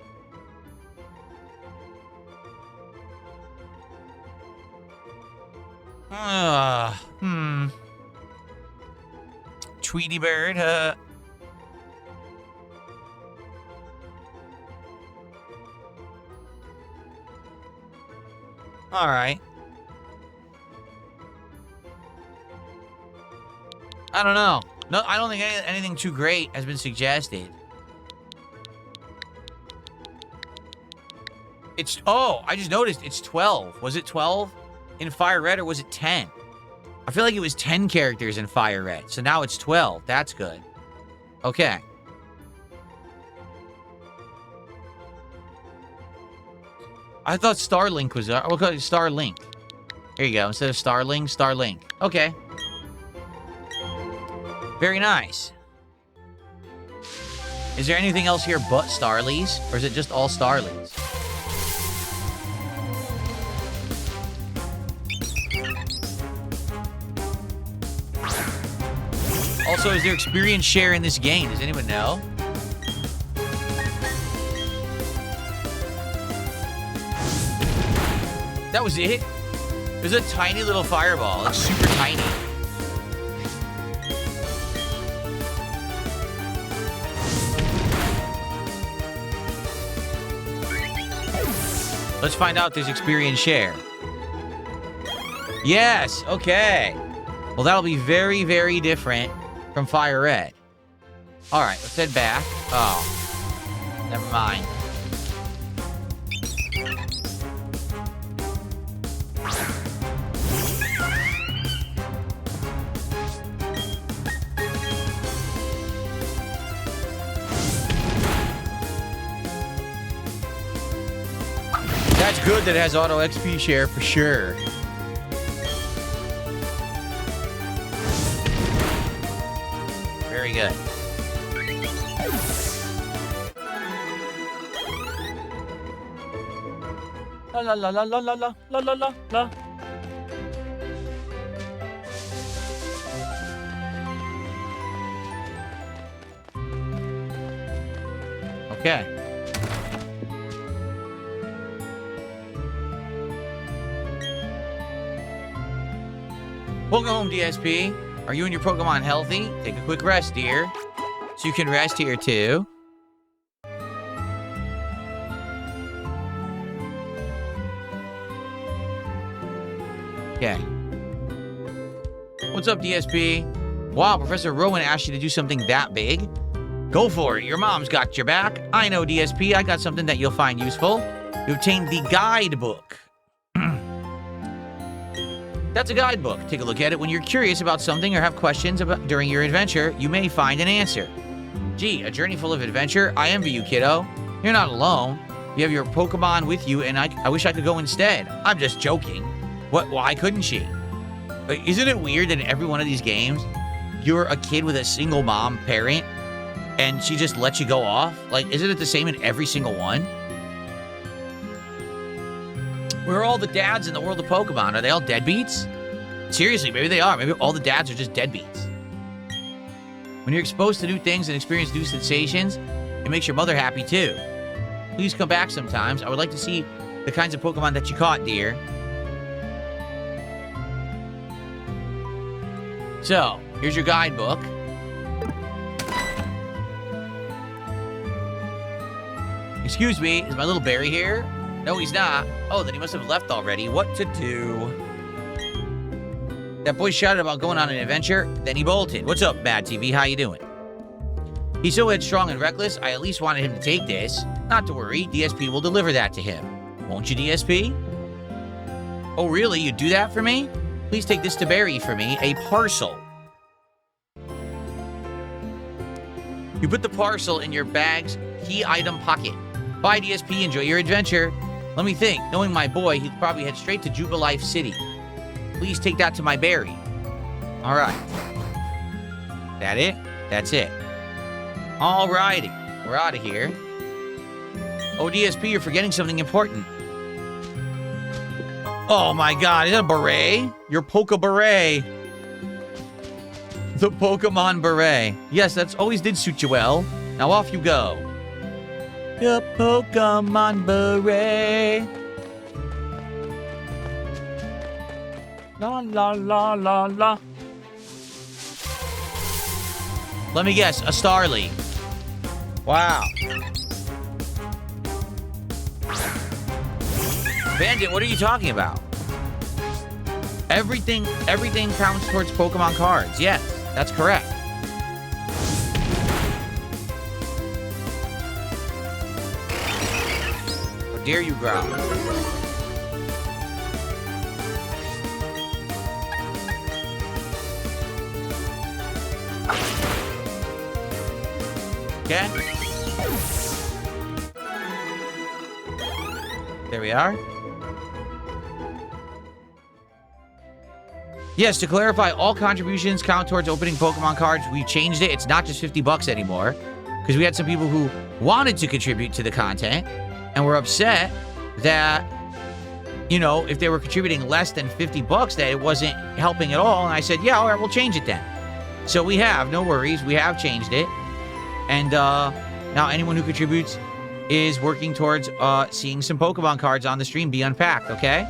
Tweety Bird. All right. I don't know. No, I don't think anything too great has been suggested. It's... Oh, I just noticed it's 12. Was it 12 in Fire Red or was it 10? I feel like it was 10 characters in Fire Red. So now it's 12. That's good. Okay. I thought Starlink was... We'll call it Starlink. There you go. Instead of Starling, Starlink. Okay. Very nice. Is there anything else here but Starlies? Or is it just all Starlies? Also, is there experience share in this game? Does anyone know? That was it? There's a tiny little fireball. Like super tiny. Let's find out there's experience share. Yes, okay. Well, that'll be very, very different from Fire Red. Alright, let's head back. Oh. Never mind. That's good that it has auto XP share for sure. Very good. La la la la la la la la la la la. Okay. Welcome home, DSP. Are you and your Pokemon healthy? Take a quick rest, dear. So you can rest here, too. Okay. What's up, DSP? Wow, Professor Rowan asked you to do something that big? Go for it. Your mom's got your back. I know, DSP. I got something that you'll find useful. You obtained the guidebook. That's a guidebook. Take a look at it when you're curious about something or have questions about during your adventure. You may find an answer. Gee, a journey full of adventure. I envy you, kiddo. You're not alone. You have your Pokemon with you, and I wish I could go instead. I'm just joking. What? Why couldn't she? Isn't it weird that in every one of these games, you're a kid with a single mom parent and she just lets you go off? Like, isn't it the same in every single one? Where are all the dads in the world of Pokemon? Are they all deadbeats? Seriously, maybe they are. Maybe all the dads are just deadbeats. When you're exposed to new things and experience new sensations, it makes your mother happy too. Please come back sometimes. I would like to see the kinds of Pokemon that you caught, dear. So, here's your guidebook. Excuse me, is my little Barry here? No, he's not. Oh, then he must have left already. What to do? That boy shouted about going on an adventure, then he bolted. What's up, Mad TV? How you doing? He's so headstrong and reckless, I at least wanted him to take this. Not to worry, DSP will deliver that to him. Won't you, DSP? Oh, really? You'd do that for me? Please take this to Barry for me, a parcel. You put the parcel in your bag's key item pocket. Bye, DSP. Enjoy your adventure. Let me think. Knowing my boy, he'd probably head straight to Jubilife City. Please take that to my Barry. All right. That it? That's it. All righty. We're out of here. Oh, DSP, you're forgetting something important. Oh, my God. Is that a beret? Your Poke Beret. The Pokemon Beret. Yes, that's always did suit you well. Now off you go. Your Pokemon Beret. La, la, la, la, la. Let me guess. A Starly. Wow. Bandit, what are you talking about? Everything counts towards Pokemon cards. Yes, that's correct. How dare you growl? Okay. There we are. Yes, to clarify, all contributions count towards opening Pokemon cards. We've changed it. It's not just $50 anymore. Because we had some people who wanted to contribute to the content and were upset that, you know, if they were contributing less than $50, that it wasn't helping at all. And I said, yeah, all right, we'll change it then. So we have, no worries. We have changed it. And now anyone who contributes is working towards seeing some Pokemon cards on the stream be unpacked, okay?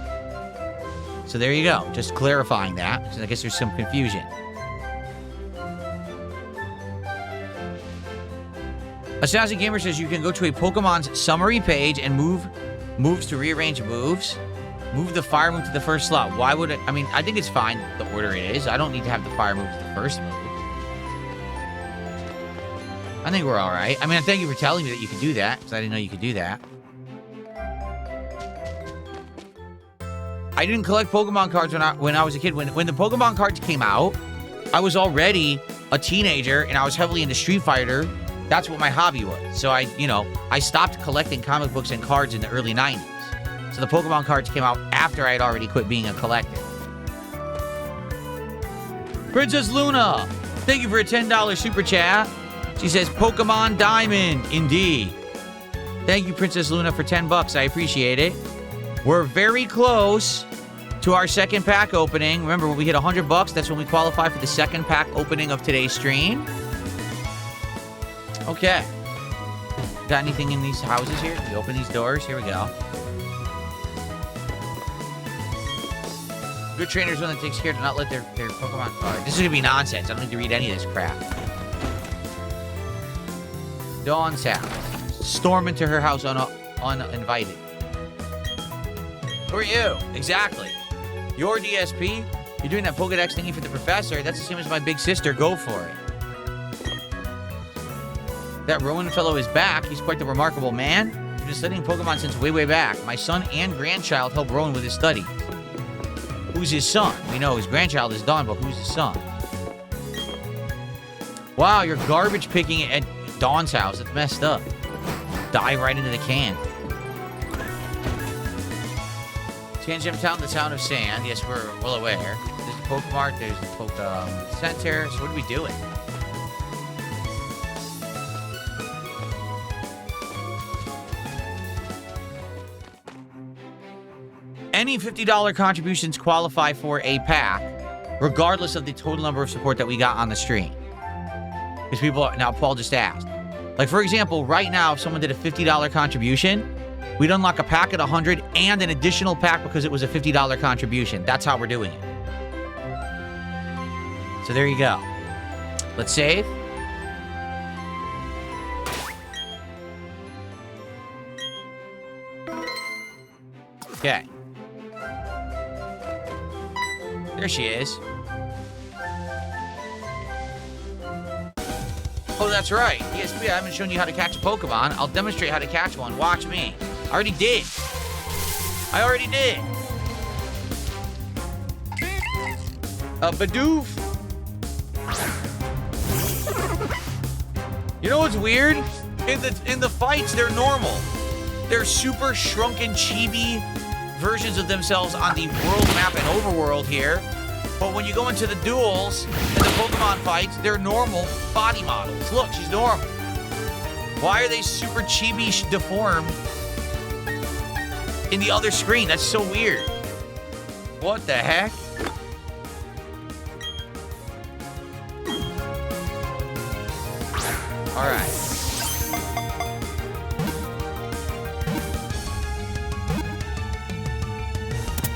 So there you go. Just clarifying that, because I guess there's some confusion. Assassin Gamer says you can go to a Pokemon's summary page and move moves to rearrange moves. Move the fire move to the first slot. Why would it? I mean, I think it's fine the order it is. I don't need to have the fire move to the first move. I think we're all right. I mean, thank you for telling me that you could do that, because I didn't know you could do that. I didn't collect Pokemon cards when I was a kid. When the Pokemon cards came out, I was already a teenager, and I was heavily into Street Fighter. That's what my hobby was. So I stopped collecting comic books and cards in the early 90s. So the Pokemon cards came out after I had already quit being a collector. Princess Luna, thank you for a $10 super chat. She says, Pokemon Diamond, indeed. Thank you, Princess Luna, for $10. I appreciate it. We're very close to our second pack opening. Remember, when we hit $100, that's when we qualify for the second pack opening of today's stream. Okay. Got anything in these houses here? Can we open these doors? Here we go. Good trainers one that takes care to not let their Pokemon card. This is gonna be nonsense. I don't need to read any of this crap. Dawn's house. Storm into her house uninvited. Who are you? Exactly. Your DSP? You're doing that Pokedex thingy for the professor. That's the same as my big sister. Go for it. That Rowan fellow is back. He's quite the remarkable man. He's been studying Pokemon since way, way back. My son and grandchild help Rowan with his studies. Who's his son? We know his grandchild is Dawn, but who's his son? Wow, you're garbage picking at Dawn's house. It's messed up. Dive right into the can. Tangent Town, the town of sand. Yes, we're well aware. Pokemart. There's the Pokemon Center. So what are we doing? Any $50 contributions qualify for a pack, regardless of the total number of support that we got on the stream. Because people now, Paul just asked. Like, for example, right now, if someone did a $50 contribution, we'd unlock a pack at 100 and an additional pack because it was a $50 contribution. That's how we're doing it. So there you go. Let's save. Okay. There she is. Oh, that's right. DSP, I haven't shown you how to catch a Pokemon. I'll demonstrate how to catch one. Watch me. I already did. A Bidoof. You know what's weird? In the fights, they're normal. They're super shrunken, chibi versions of themselves on the world map and overworld here. But when you go into the duels and the Pokemon fights, they're normal body models. Look, she's normal. Why are they super chibi deformed in the other screen? That's so weird. What the heck? All right.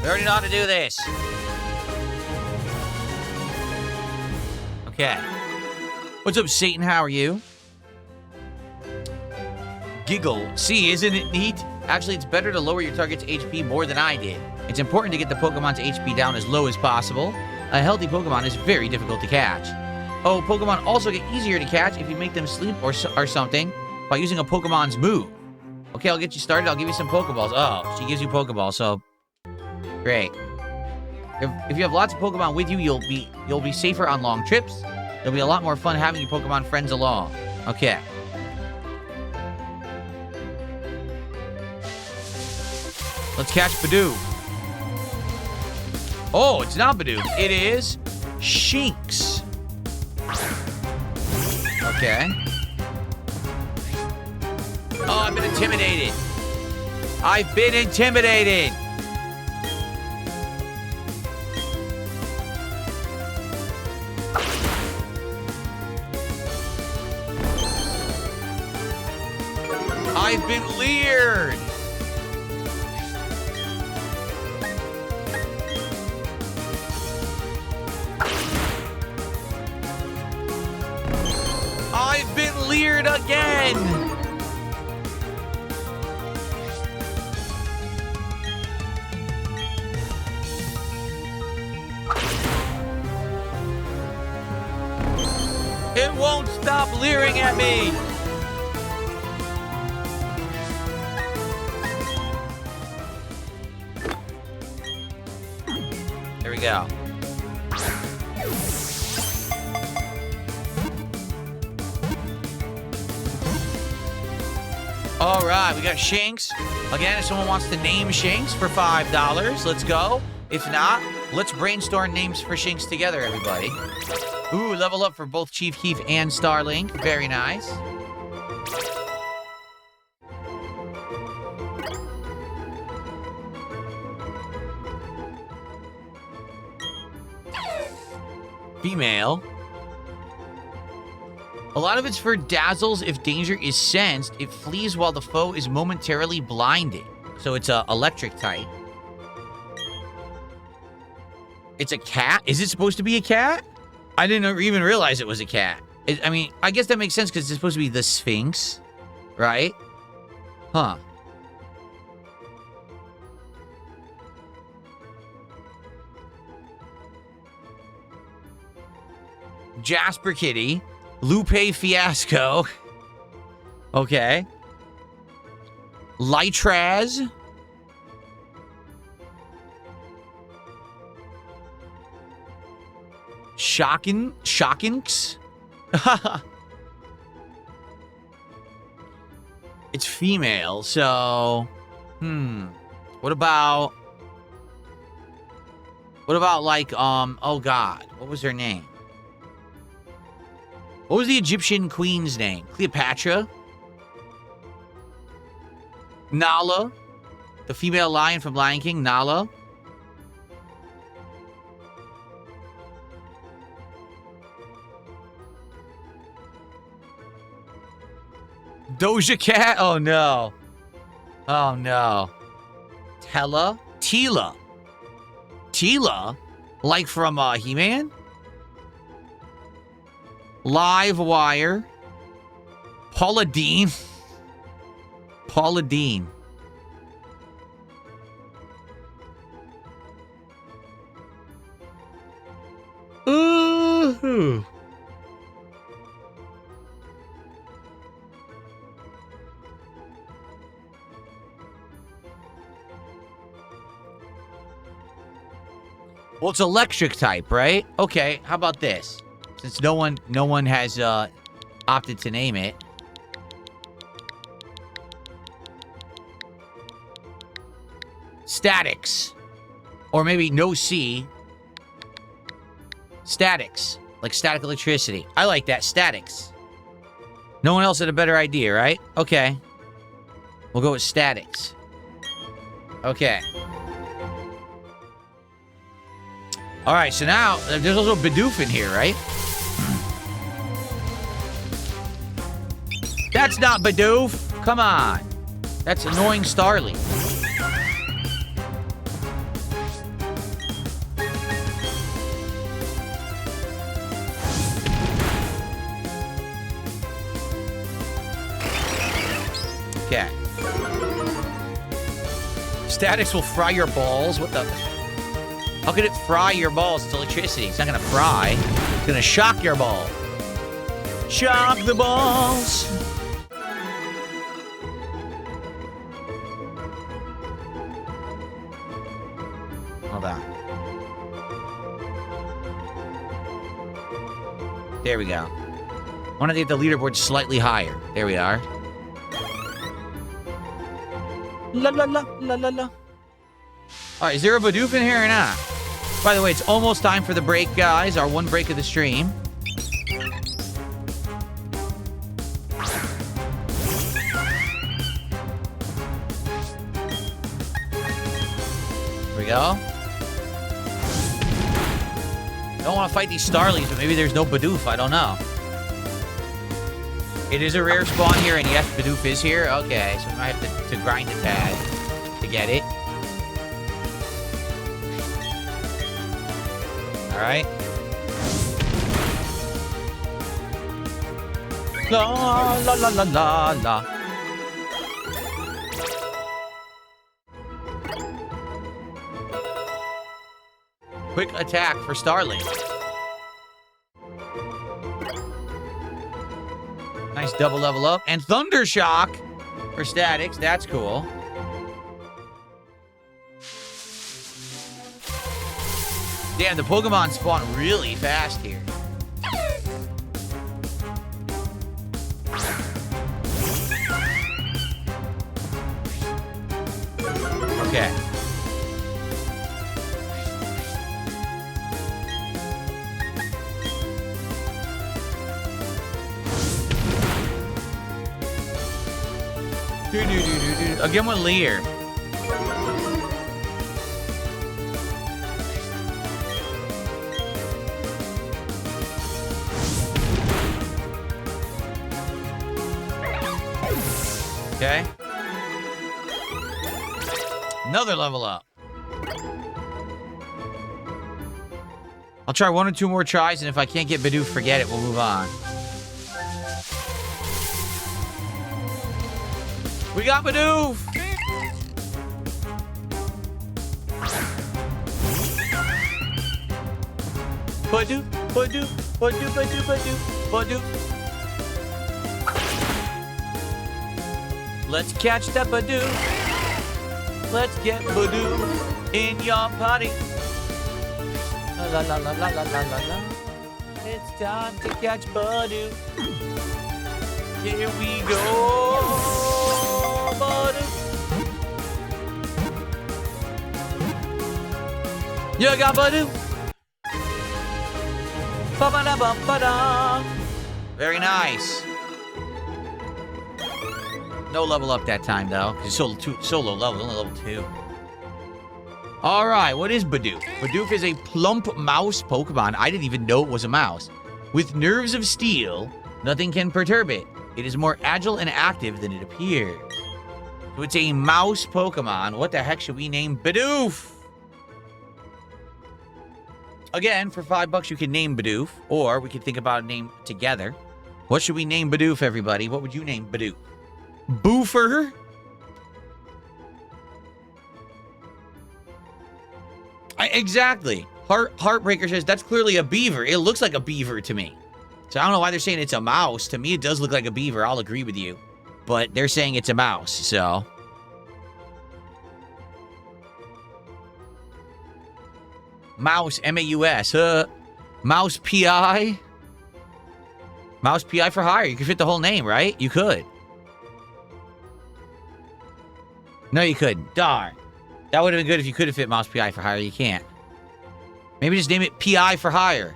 We already know how to do this. Okay. What's up, Satan? How are you? Giggle. See, isn't it neat? Actually, it's better to lower your target's HP more than I did. It's important to get the Pokemon's HP down as low as possible. A healthy Pokemon is very difficult to catch. Oh, Pokemon also get easier to catch if you make them sleep or something by using a Pokemon's move. Okay, I'll get you started. I'll give you some Pokeballs. Oh, she gives you Pokeballs, so great. If you have lots of Pokemon with you, you'll be safer on long trips. It'll be a lot more fun having your Pokemon friends along. Okay. Let's catch Bidoof. Oh, it's not Bidoof. It is Shinx. Okay. Oh, I've been intimidated. I've been intimidated. I've been leered. I've been leered again. It won't stop leering at me. There we go. All right, we got Shinx. Again, if someone wants to name Shinx for $5, let's go. If not, let's brainstorm names for Shinx together, everybody. Ooh, level up for both Chief Keef and Starlink. Very nice. Female. A lot of it's for dazzles. If danger is sensed, it flees while the foe is momentarily blinded. So it's a electric type. It's a cat? Is it supposed to be a cat? I didn't even realize it was a cat. I mean, I guess that makes sense because it's supposed to be the Sphinx, right? Huh. Jasper Kitty. Lupe Fiasco. Okay. Lytraz. Shockinx. It's female, so... What about What about, like, oh, God. What was her name? What was the Egyptian queen's name? Cleopatra? Nala? The female lion from Lion King? Nala? Doja Cat? Oh, no. Oh, no. Tila? Tila? Tila? Like from He-Man? Live Wire. Paula Deen. Paula Deen. Ooh. Well, it's electric type, right? Okay, how about this? Since no one has opted to name it. Statics. Or maybe no C. Statics. Like static electricity. I like that. Statics. No one else had a better idea, right? Okay. We'll go with statics. Okay. Alright, so now, there's also Bidoof in here, right? That's not Bidoof. Come on. That's annoying Starly. Okay. Statics will fry your balls? What the... How could it fry your balls? It's electricity. It's not gonna fry. It's gonna shock your ball. Shock the balls. Hold on. There we go. I want to get the leaderboard slightly higher. There we are. La la la la la la. Alright, is there a Bidoof in here or not? By the way, it's almost time for the break, guys. Our one break of the stream. Here we go. I don't want to fight these Starlies, but maybe there's no Bidoof. I don't know. It is a rare spawn here, and yes, Bidoof is here. Okay, so we might have to grind a tad to get it. Alright. La la la la la la. Quick attack for Starling. Nice double level up. And Thunder Shock for Statics. That's cool. Damn, the Pokemon spawn really fast here. Okay. Again with Lear. Okay. Another level up. I'll try one or two more tries, and if I can't get Bidoof, forget it. We'll move on. We got Bidoof! Bidoof, Bidoof, Bidoof, Bidoof, Bidoof, Bidoof. Let's catch that Bidoof. Let's get Bidoof in your party. La la la la la la la la. It's time to catch Bidoof. Here we go, Bidoof. You got Badoo. Ba-ba-da-ba-ba-da. Very nice. No level up that time, though. It's so low level. Only level 2. All right, what is Bidoof? Bidoof is a plump mouse Pokemon. I didn't even know it was a mouse. With nerves of steel, nothing can perturb it. It is more agile and active than it appears. So it's a mouse Pokemon. What the heck should we name Bidoof? Again, for $5 you can name Bidoof, or we can think about a name together. What should we name Bidoof, everybody? What would you name Bidoof? Boofer? Exactly. Heartbreaker says, that's clearly a beaver. It looks like a beaver to me. So I don't know why they're saying it's a mouse. To me, it does look like a beaver. I'll agree with you. But they're saying it's a mouse, so... Mouse, M-A-U-S. Mouse P-I? Mouse P-I for hire. You could fit the whole name, right? You could. No, you couldn't. Darn. That would have been good if you could have fit Mouse P.I. for hire. You can't. Maybe just name it P.I. for hire.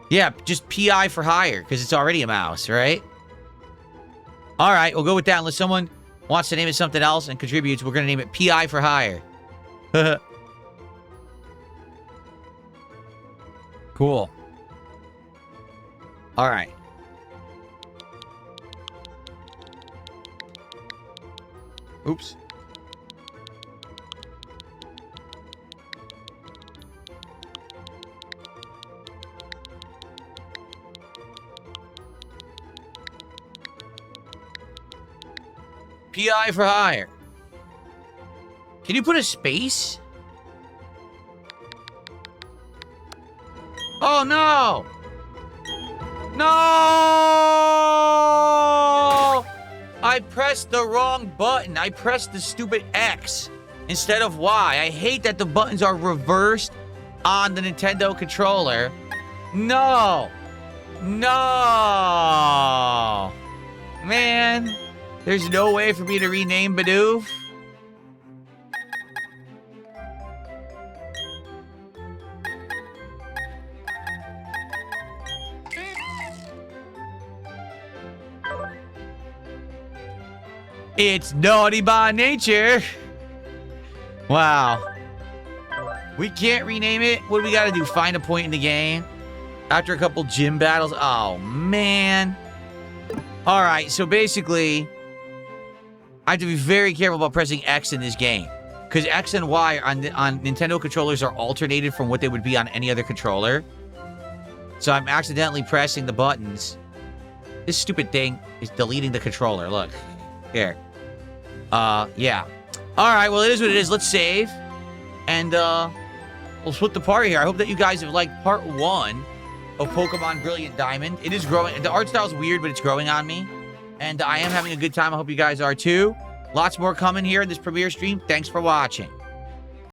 Yeah, just P.I. for hire, because it's already a mouse, right? All right, we'll go with that. Unless someone wants to name it something else and contributes, we're going to name it P.I. for hire. Cool. All right. Oops. P.I. for hire. Can you put a space? Oh, no! No! I pressed the wrong button. I pressed the stupid X instead of Y. I hate that the buttons are reversed on the Nintendo controller. No! No! Man, there's no way for me to rename Bidoof. It's naughty by nature. Wow. We can't rename it. What do we gotta do? Find a point in the game? After a couple gym battles? Oh, man. Alright, so basically, I have to be very careful about pressing X in this game. Because X and Y on Nintendo controllers are alternated from what they would be on any other controller. So I'm accidentally pressing the buttons. This stupid thing is deleting the controller. Look. Here. Yeah. Alright, well, it is what it is. Let's save. And, we'll split the party here. I hope that you guys have liked part 1 of Pokemon Brilliant Diamond. It is growing. The art style is weird, but it's growing on me. And I am having a good time. I hope you guys are too. Lots more coming here in this premiere stream. Thanks for watching.